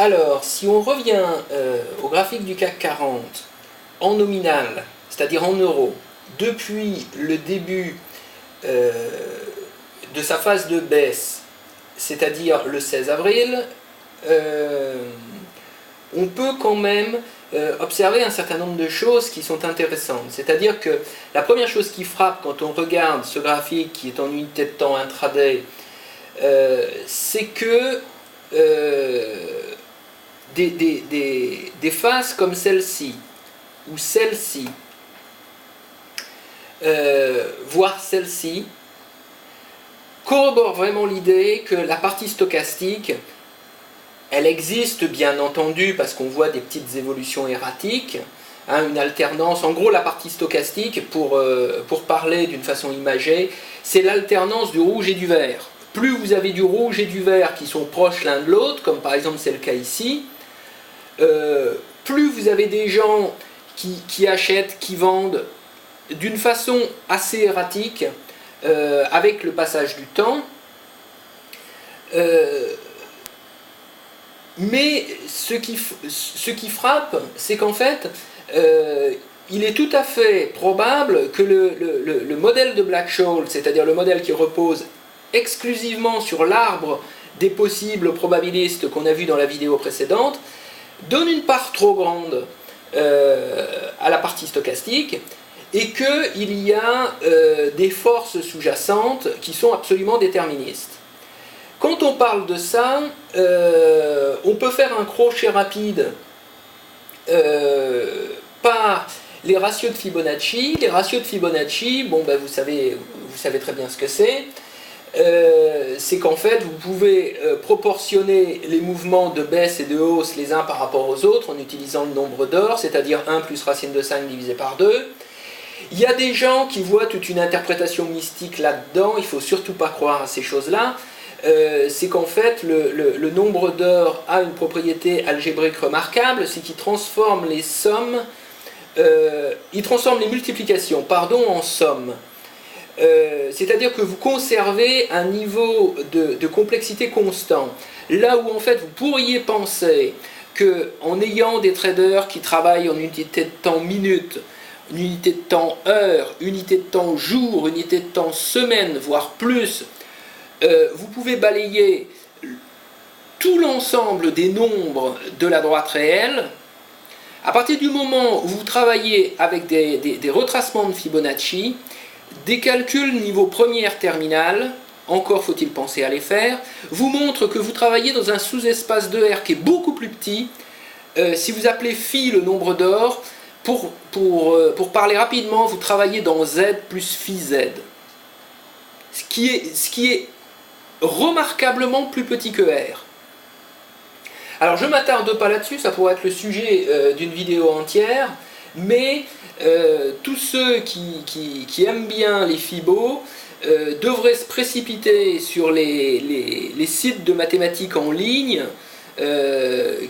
Alors, si on revient au graphique du CAC 40 en nominal, c'est-à-dire en euros, depuis le début de sa phase de baisse, c'est-à-dire le 16 avril, on peut quand même observer un certain nombre de choses qui sont intéressantes. C'est-à-dire que la première chose qui frappe quand on regarde ce graphique qui est en unité de temps intraday, c'est que des phases comme celle-ci, ou celle-ci, voire celle-ci, corroborent vraiment l'idée que la partie stochastique, elle existe bien entendu parce qu'on voit des petites évolutions erratiques, hein, une alternance. En gros, la partie stochastique, pour parler d'une façon imagée, c'est l'alternance du rouge et du vert. Plus vous avez du rouge et du vert qui sont proches l'un de l'autre, comme par exemple c'est le cas ici, plus vous avez des gens qui achètent, qui vendent d'une façon assez erratique avec le passage du temps. Mais ce qui frappe, c'est qu'en fait, il est tout à fait probable que le modèle de Black-Scholes, c'est-à-dire le modèle qui repose exclusivement sur l'arbre des possibles probabilistes qu'on a vu dans la vidéo précédente, donne une part trop grande à la partie stochastique et qu'il y a des forces sous-jacentes qui sont absolument déterministes. Quand on parle de ça, on peut faire un crochet rapide par les ratios de Fibonacci. Les ratios de Fibonacci, bon, ben, vous savez très bien ce que c'est. C'est qu'en fait, vous pouvez proportionner les mouvements de baisse et de hausse les uns par rapport aux autres en utilisant le nombre d'or, c'est-à-dire 1 plus racine de 5 divisé par 2. Il y a des gens qui voient toute une interprétation mystique là-dedans, il ne faut surtout pas croire à ces choses-là. C'est qu'en fait le nombre d'or a une propriété algébrique remarquable, c'est qu'il transforme les sommes, il transforme les multiplications, en sommes. C'est-à-dire que vous conservez un niveau de complexité constant. Là où en fait vous pourriez penser qu'en ayant des traders qui travaillent en unité de temps minute, une unité de temps heure, unité de temps jour, unité de temps semaine, voire plus, vous pouvez balayer tout l'ensemble des nombres de la droite réelle. À partir du moment où vous travaillez avec des retracements de Fibonacci, des calculs niveau première terminale, encore faut-il penser à les faire, vous montrent que vous travaillez dans un sous-espace de R qui est beaucoup plus petit. Si vous appelez phi le nombre d'or, pour parler rapidement, vous travaillez dans Z plus phi Z. Ce qui est remarquablement plus petit que R. Alors je ne m'attarde pas là-dessus, ça pourrait être le sujet d'une vidéo entière, mais tous ceux qui aiment bien les Fibos devraient se précipiter sur les sites de mathématiques en ligne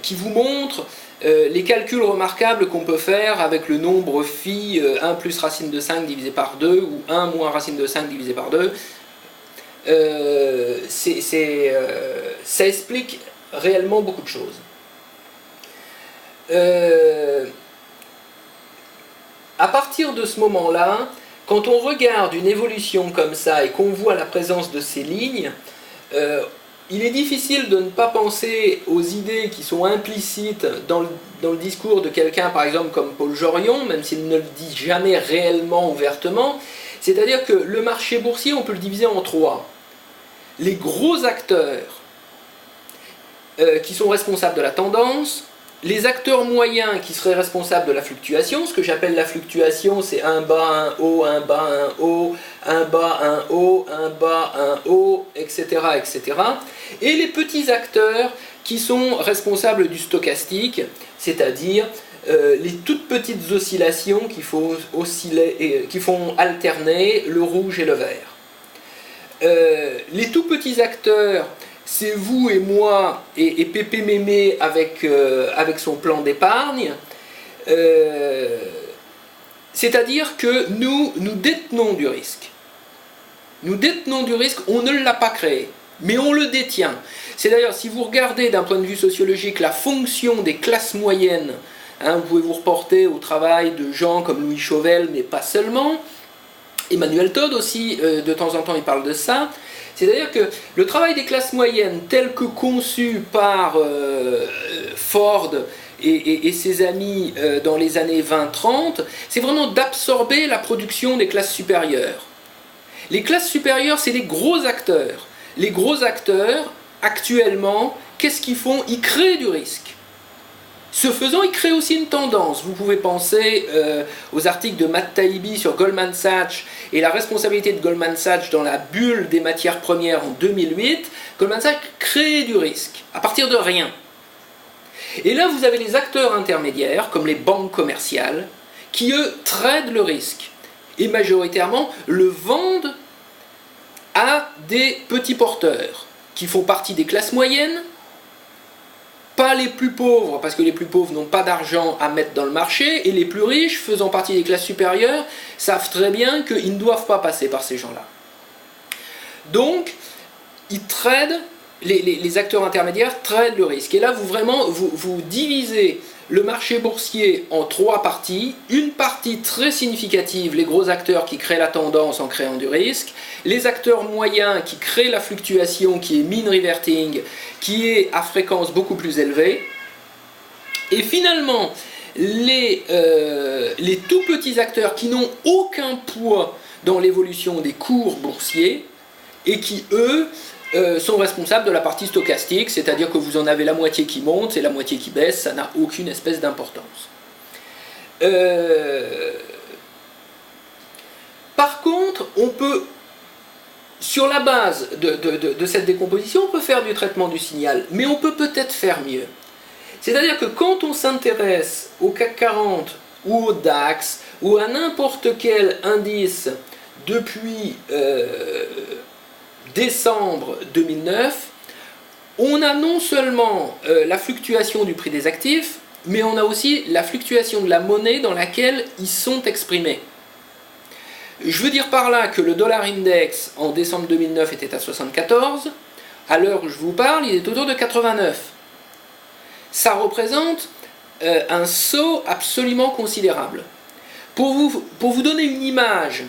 qui vous montrent les calculs remarquables qu'on peut faire avec le nombre phi 1 plus racine de 5 divisé par 2 ou 1 moins racine de 5 divisé par 2. Ça explique réellement beaucoup de choses. À partir de ce moment-là, quand on regarde une évolution comme ça et qu'on voit la présence de ces lignes, il est difficile de ne pas penser aux idées qui sont implicites dans le discours de quelqu'un, par exemple comme Paul Jorion, même s'il ne le dit jamais réellement ouvertement. C'est-à-dire que le marché boursier, on peut le diviser en trois. Les gros acteurs qui sont responsables de la tendance, les acteurs moyens qui seraient responsables de la fluctuation, ce que j'appelle la fluctuation, c'est un bas, un haut, un bas, un haut, un bas, un haut, un bas, un haut, etc., etc. Et les petits acteurs qui sont responsables du stochastique, c'est-à-dire les toutes petites oscillations qui font alterner le rouge et le vert. Les tout petits acteurs, c'est vous et moi et Pépé Mémé avec son plan d'épargne. C'est-à-dire que nous détenons du risque. Nous détenons du risque, on ne l'a pas créé. mais on le détient. C'est d'ailleurs, si vous regardez d'un point de vue sociologique la fonction des classes moyennes, hein, vous pouvez vous reporter au travail de gens comme Louis Chauvel, mais pas seulement, Emmanuel Todd aussi, de temps en temps il parle de ça. C'est-à-dire que le travail des classes moyennes tel que conçu par Ford et ses amis dans les années 20-30, c'est vraiment d'absorber la production des classes supérieures. Les classes supérieures, c'est les gros acteurs. Les gros acteurs, actuellement, qu'est-ce qu'ils font? Ils créent du risque. Ce faisant, ils créent aussi une tendance. Vous pouvez penser aux articles de Matt Taibbi sur Goldman Sachs et la responsabilité de Goldman Sachs dans la bulle des matières premières en 2008. Goldman Sachs crée du risque, à partir de rien. Et là, vous avez les acteurs intermédiaires, comme les banques commerciales, qui, eux, tradent le risque. Et majoritairement, le vendent à des petits porteurs, qui font partie des classes moyennes, pas les plus pauvres, parce que les plus pauvres n'ont pas d'argent à mettre dans le marché, et les plus riches, faisant partie des classes supérieures, savent très bien qu'ils ne doivent pas passer par ces gens-là. Donc, ils tradent, les acteurs intermédiaires tradent le risque. Et là, vous divisez le marché boursier en trois parties. Une partie très significative, les gros acteurs qui créent la tendance en créant du risque. Les acteurs moyens qui créent la fluctuation, qui est mean reverting, qui est à fréquence beaucoup plus élevée. Et finalement, les tout petits acteurs qui n'ont aucun poids dans l'évolution des cours boursiers et qui, eux, sont responsables de la partie stochastique, c'est-à-dire que vous en avez la moitié qui monte et la moitié qui baisse, ça n'a aucune espèce d'importance. Par contre, on peut, sur la base de cette décomposition, on peut faire du traitement du signal, mais on peut peut-être faire mieux. C'est-à-dire que quand on s'intéresse au CAC 40 ou au DAX ou à n'importe quel indice depuis décembre 2009, on a non seulement la fluctuation du prix des actifs, mais on a aussi la fluctuation de la monnaie dans laquelle ils sont exprimés. Je veux dire par là que le dollar index en décembre 2009 était à 74, à l'heure où je vous parle, il est autour de 89. Ça représente un saut absolument considérable. Pour vous donner une image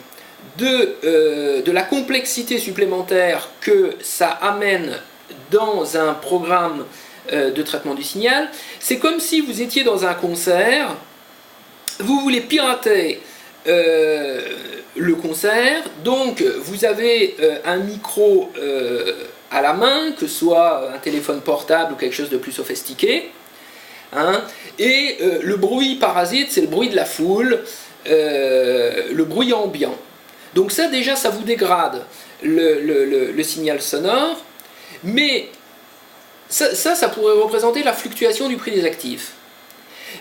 de la complexité supplémentaire que ça amène dans un programme de traitement du signal, c'est comme si vous étiez dans un concert, vous voulez pirater le concert, donc vous avez un micro à la main, que ce soit un téléphone portable ou quelque chose de plus sophistiqué, hein, et le bruit parasite, c'est le bruit de la foule, le bruit ambiant. Donc ça déjà, ça vous dégrade le signal sonore, mais ça pourrait représenter la fluctuation du prix des actifs.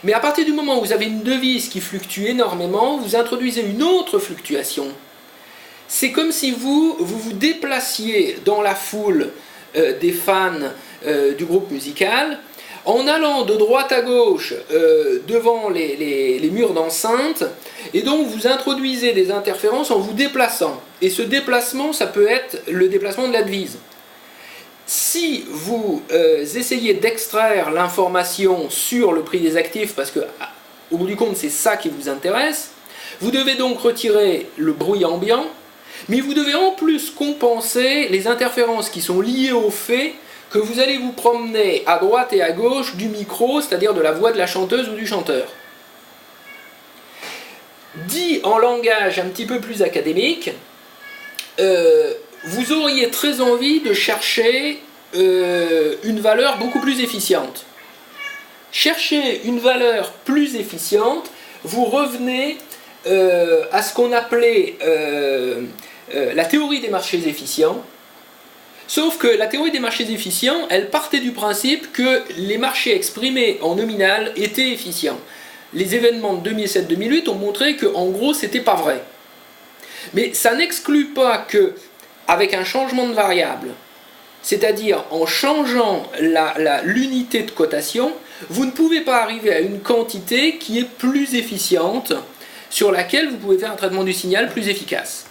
Mais à partir du moment où vous avez une devise qui fluctue énormément, vous introduisez une autre fluctuation. C'est comme si vous déplaciez dans la foule des fans du groupe musical, en allant de droite à gauche devant les murs d'enceinte, et donc vous introduisez des interférences en vous déplaçant. Et ce déplacement, ça peut être le déplacement de la devise. Si vous essayez d'extraire l'information sur le prix des actifs, parce que au bout du compte c'est ça qui vous intéresse, vous devez donc retirer le bruit ambiant, mais vous devez en plus compenser les interférences qui sont liées au fait que vous allez vous promener à droite et à gauche du micro, c'est-à-dire de la voix de la chanteuse ou du chanteur. Dit en langage un petit peu plus académique, vous auriez très envie de chercher une valeur beaucoup plus efficiente. Chercher une valeur plus efficiente, vous revenez à ce qu'on appelait la théorie des marchés efficients. Sauf que la théorie des marchés efficients, elle partait du principe que les marchés exprimés en nominal étaient efficients. Les événements de 2007-2008 ont montré qu'en gros, c'était pas vrai. Mais ça n'exclut pas que, avec un changement de variable, c'est-à-dire en changeant l'unité de cotation, vous ne pouvez pas arriver à une quantité qui est plus efficiente, sur laquelle vous pouvez faire un traitement du signal plus efficace.